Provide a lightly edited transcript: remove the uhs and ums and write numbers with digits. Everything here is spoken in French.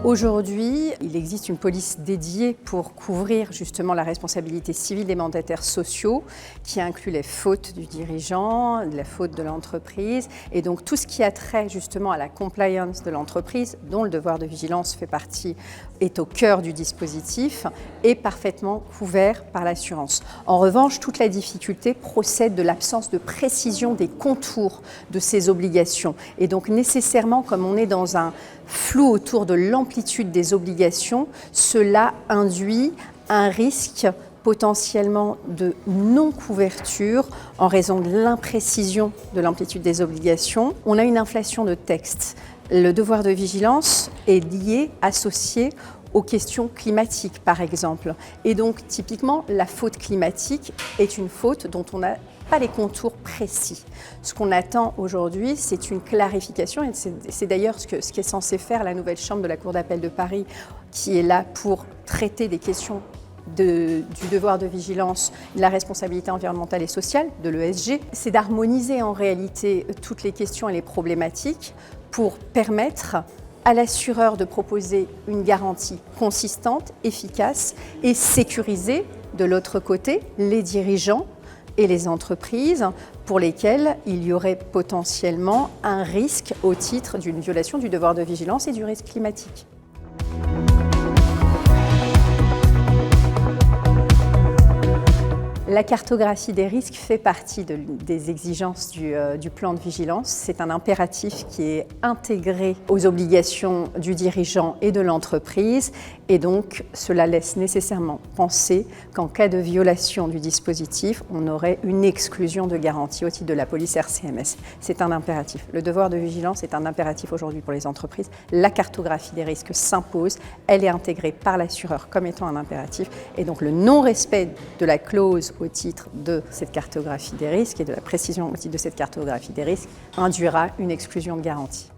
Aujourd'hui, il existe une police dédiée pour couvrir justement la responsabilité civile des mandataires sociaux, qui inclut les fautes du dirigeant, la faute de l'entreprise, et donc tout ce qui a trait justement à la compliance de l'entreprise, dont le devoir de vigilance fait partie, est au cœur du dispositif, est parfaitement couvert par l'assurance. En revanche, toute la difficulté procède de l'absence de précision des contours de ces obligations. Et donc nécessairement, comme on est dans un flou autour de l'amplitude des obligations, cela induit un risque potentiellement de non-couverture en raison de l'imprécision de l'amplitude des obligations. On a une inflation de textes. Le devoir de vigilance est lié, associé aux questions climatiques, par exemple. Et donc, typiquement, la faute climatique est une faute dont on n'a pas les contours précis. Ce qu'on attend aujourd'hui, c'est une clarification, et c'est d'ailleurs ce qu'est censé faire la nouvelle chambre de la Cour d'appel de Paris, qui est là pour traiter des questions du devoir de vigilance, de la responsabilité environnementale et sociale, de l'ESG. C'est d'harmoniser en réalité toutes les questions et les problématiques pour permettre à l'assureur de proposer une garantie consistante, efficace et sécurisée, de l'autre côté, les dirigeants et les entreprises pour lesquelles il y aurait potentiellement un risque au titre d'une violation du devoir de vigilance et du risque climatique. La cartographie des risques fait partie des exigences du plan de vigilance. C'est un impératif qui est intégré aux obligations du dirigeant et de l'entreprise, et donc cela laisse nécessairement penser qu'en cas de violation du dispositif, on aurait une exclusion de garantie au titre de la police RCMS. C'est un impératif. Le devoir de vigilance est un impératif aujourd'hui pour les entreprises. La cartographie des risques s'impose, elle est intégrée par l'assureur comme étant un impératif, et donc le non-respect de la clause au titre de cette cartographie des risques et de la précision au titre de cette cartographie des risques induira une exclusion de garantie.